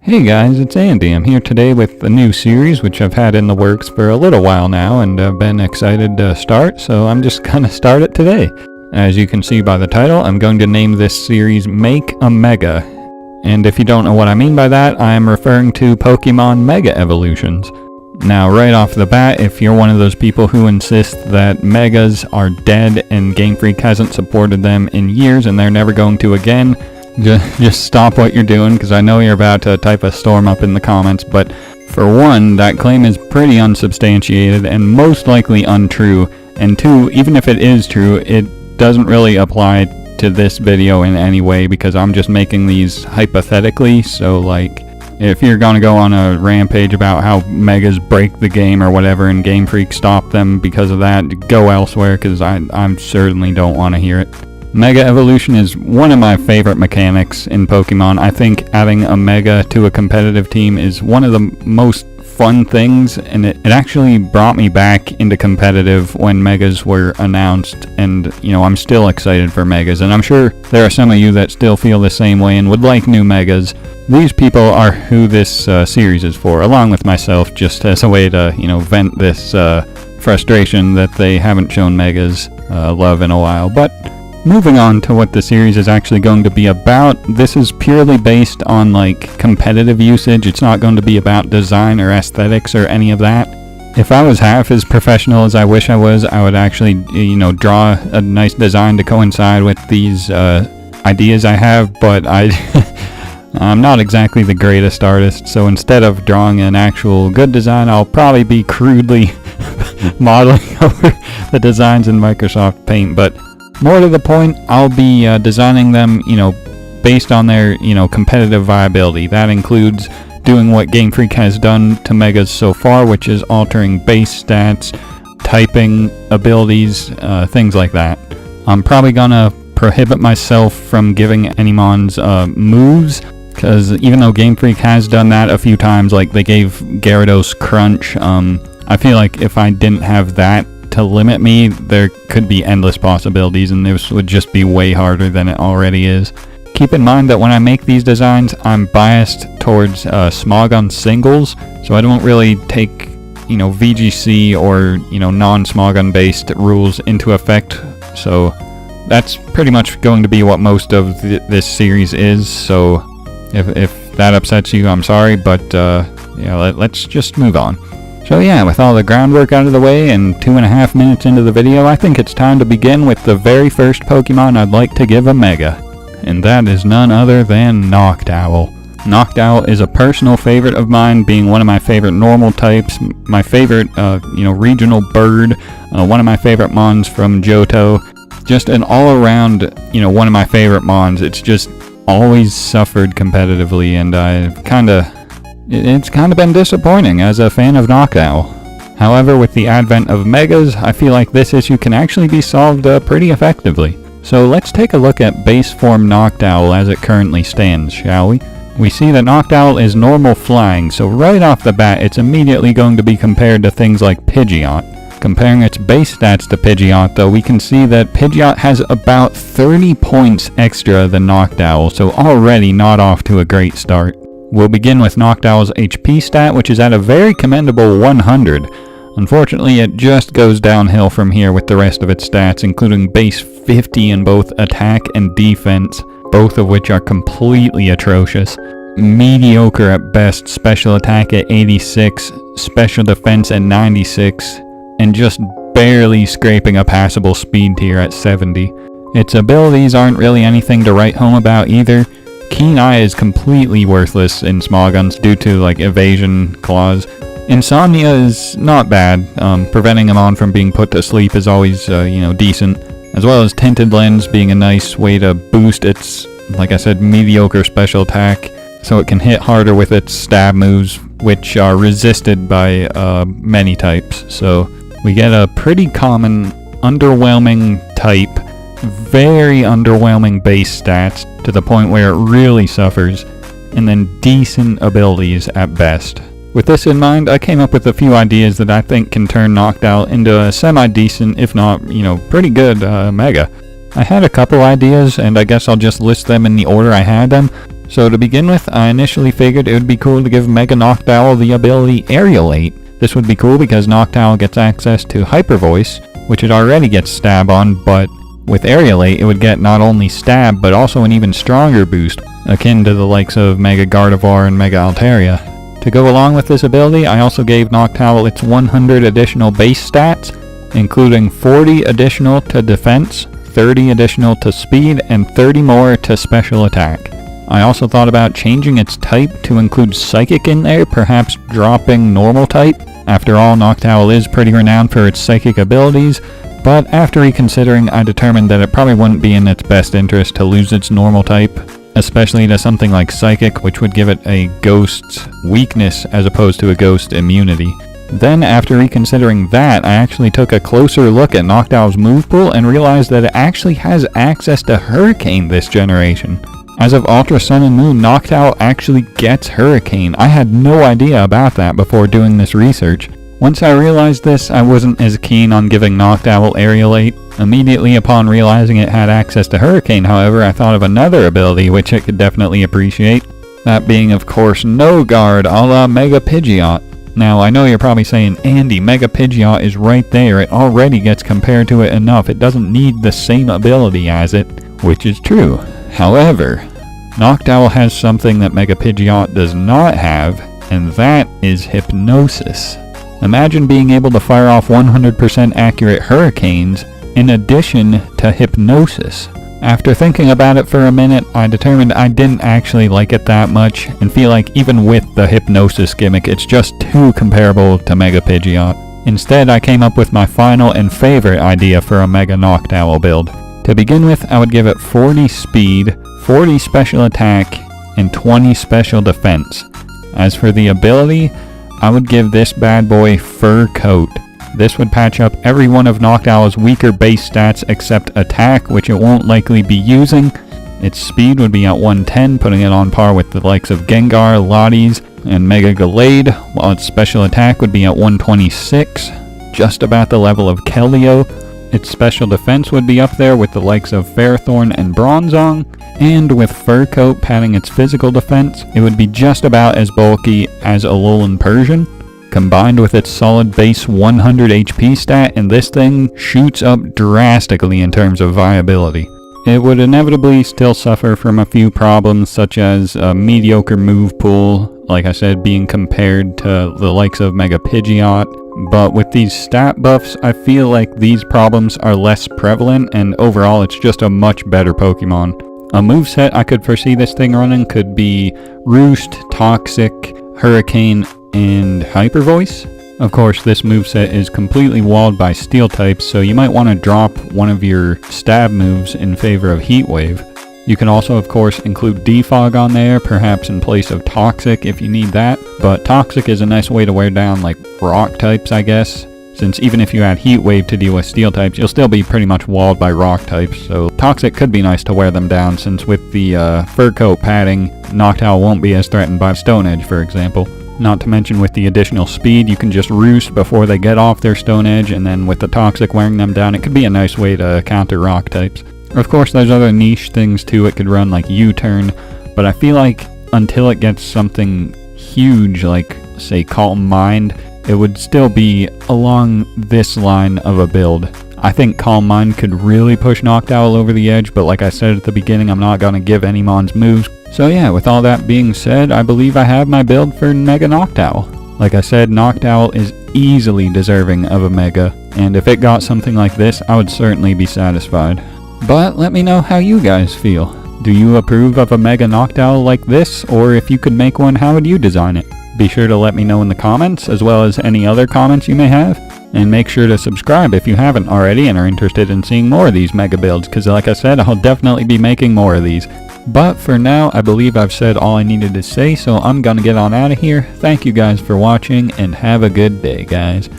Hey guys, it's Andy. I'm here today with a new series which I've had in the works for a little while now and I've been excited to start, so I'm just gonna start it today. As you can see by the title, I'm going to name this series Make a Mega. And if you don't know what I mean by that, I am referring to Pokemon Mega Evolutions. Now right off the bat, if you're one of those people who insist that Megas are dead and Game Freak hasn't supported them in years and they're never going to again, just stop what you're doing, because I know you're about to type a storm up in the comments, but for one, that claim is pretty unsubstantiated and most likely untrue, and two, even if it is true, it doesn't really apply to this video in any way, because I'm just making these hypothetically. So like, if you're gonna go on a rampage about how Megas break the game or whatever and Game Freak stop them because of that, go elsewhere, because I certainly don't want to hear it. Mega Evolution is one of my favorite mechanics in Pokemon. I think adding a Mega to a competitive team is one of the most fun things, and it actually brought me back into competitive when Megas were announced, and you know, I'm still excited for Megas, and I'm sure there are some of you that still feel the same way and would like new Megas. These people are who this series is for, along with myself, just as a way to, you know, vent this frustration that they haven't shown Megas love in a while. But moving on to what the series is actually going to be about, this is purely based on like competitive usage. It's not going to be about design or aesthetics or any of that. If I was half as professional as I wish I was, I would actually, you know, draw a nice design to coincide with these ideas I have, but I'm not exactly the greatest artist, so instead of drawing an actual good design, I'll probably be crudely modeling over the designs in Microsoft Paint. But more to the point, I'll be designing them, you know, based on their, you know, competitive viability. That includes doing what Game Freak has done to Megas so far, which is altering base stats, typing abilities, things like that. I'm probably gonna prohibit myself from giving any mons moves, because even though Game Freak has done that a few times, like they gave Gyarados Crunch, I feel like if I didn't have that to limit me, there could be endless possibilities, and this would just be way harder than it already is. Keep in mind that when I make these designs, I'm biased towards Smogon singles, so I don't really take, you know, VGC or, you know, non-Smogon based rules into effect. So that's pretty much going to be what most of this series is. So if that upsets you, I'm sorry, but yeah, let's just move on. So yeah, with all the groundwork out of the way and 2.5 minutes into the video, I think it's time to begin with the very first Pokemon I'd like to give a Mega. And that is none other than Noctowl. Noctowl is a personal favorite of mine, being one of my favorite normal types, my favorite, you know, regional bird, one of my favorite mons from Johto. Just an all-around, you know, one of my favorite mons. It's just always suffered competitively, and it's kind of been disappointing as a fan of Noctowl. However, with the advent of Megas, I feel like this issue can actually be solved pretty effectively. So let's take a look at base form Noctowl as it currently stands, shall we? We see that Noctowl is normal flying, so right off the bat it's immediately going to be compared to things like Pidgeot. Comparing its base stats to Pidgeot, though, we can see that Pidgeot has about 30 points extra than Noctowl, so already not off to a great start. We'll begin with Noctowl's HP stat, which is at a very commendable 100. Unfortunately, it just goes downhill from here with the rest of its stats, including base 50 in both attack and defense, both of which are completely atrocious. Mediocre at best special attack at 86, special defense at 96, and just barely scraping a passable speed tier at 70. Its abilities aren't really anything to write home about either. Keen Eye is completely worthless in Smogons due to like evasion clause. Insomnia is not bad. Preventing a mon from being put to sleep is always, you know, decent. As well as Tinted Lens being a nice way to boost its, like I said, mediocre special attack, so it can hit harder with its stab moves, which are resisted by many types. So we get a pretty common, underwhelming type, very underwhelming base stats to the point where it really suffers, and then decent abilities at best. With this in mind, I came up with a few ideas that I think can turn Noctowl into a semi-decent, if not, you know, pretty good Mega. I had a couple ideas, and I guess I'll just list them in the order I had them. So to begin with, I initially figured it would be cool to give Mega Noctowl the ability Aerialate. This would be cool because Noctowl gets access to Hyper Voice, which it already gets Stab on, but with Aerialate it would get not only Stab, but also an even stronger boost, akin to the likes of Mega Gardevoir and Mega Altaria. To go along with this ability, I also gave Noctowl its 100 additional base stats, including 40 additional to defense, 30 additional to speed, and 30 more to special attack. I also thought about changing its type to include Psychic in there, perhaps dropping Normal type. After all, Noctowl is pretty renowned for its psychic abilities, but after reconsidering, I determined that it probably wouldn't be in its best interest to lose its Normal type, especially to something like Psychic, which would give it a Ghost's weakness as opposed to a Ghost immunity. Then, after reconsidering that, I actually took a closer look at Noctowl's move pool and realized that it actually has access to Hurricane this generation. As of Ultra Sun and Moon, Noctowl actually gets Hurricane. I had no idea about that before doing this research. Once I realized this, I wasn't as keen on giving Noctowl Aerialate. Immediately upon realizing it had access to Hurricane, however, I thought of another ability which it could definitely appreciate. That being, of course, No Guard a la Mega Pidgeot. Now, I know you're probably saying, Andy, Mega Pidgeot is right there. It already gets compared to it enough. It doesn't need the same ability as it, which is true. However, Noctowl has something that Mega Pidgeot does not have, and that is Hypnosis. Imagine being able to fire off 100% accurate Hurricanes in addition to Hypnosis. After thinking about it for a minute, I determined I didn't actually like it that much, and feel like even with the Hypnosis gimmick, it's just too comparable to Mega Pidgeot. Instead, I came up with my final and favorite idea for a Mega Noctowl build. To begin with, I would give it 40 speed, 40 special attack, and 20 special defense. As for the ability, I would give this bad boy Fur Coat. This would patch up every one of Noctowl's weaker base stats except attack, which it won't likely be using. Its speed would be at 110, putting it on par with the likes of Gengar, Lotties, and Mega Gallade, while its special attack would be at 126, just about the level of Keldeo. Its special defense would be up there with the likes of Ferrothorn and Bronzong, and with Fur Coat padding its physical defense, it would be just about as bulky as Alolan Persian. Combined with its solid base 100 HP stat, and this thing shoots up drastically in terms of viability. It would inevitably still suffer from a few problems, such as a mediocre move pool, like I said, being compared to the likes of Mega Pidgeot, but with these stat buffs, I feel like these problems are less prevalent, and overall it's just a much better Pokemon. A moveset I could foresee this thing running could be Roost, Toxic, Hurricane, and Hyper Voice. Of course, this moveset is completely walled by Steel types, so you might want to drop one of your stab moves in favor of Heat Wave. You can also, of course, include Defog on there, perhaps in place of Toxic if you need that, but Toxic is a nice way to wear down like Rock types, I guess, since even if you add Heat Wave to deal with Steel types, you'll still be pretty much walled by Rock types, so Toxic could be nice to wear them down, since with the Fur Coat padding, Noctowl won't be as threatened by Stone Edge, for example. Not to mention with the additional speed, you can just Roost before they get off their Stone Edge, and then with the Toxic wearing them down, it could be a nice way to counter Rock types. Of course, there's other niche things too it could run, like U-Turn, but I feel like until it gets something huge like, say, Calm Mind, it would still be along this line of a build. I think Calm Mind could really push Noctowl over the edge, but like I said at the beginning, I'm not going to give any Mons moves. So yeah, with all that being said, I believe I have my build for Mega Noctowl. Like I said, Noctowl is easily deserving of a Mega, and if it got something like this, I would certainly be satisfied. But let me know how you guys feel. Do you approve of a Mega Noctowl like this, or if you could make one, how would you design it? Be sure to let me know in the comments, as well as any other comments you may have. And make sure to subscribe if you haven't already and are interested in seeing more of these Mega builds, because like I said, I'll definitely be making more of these. But for now, I believe I've said all I needed to say, so I'm gonna get on out of here. Thank you guys for watching, and have a good day, guys.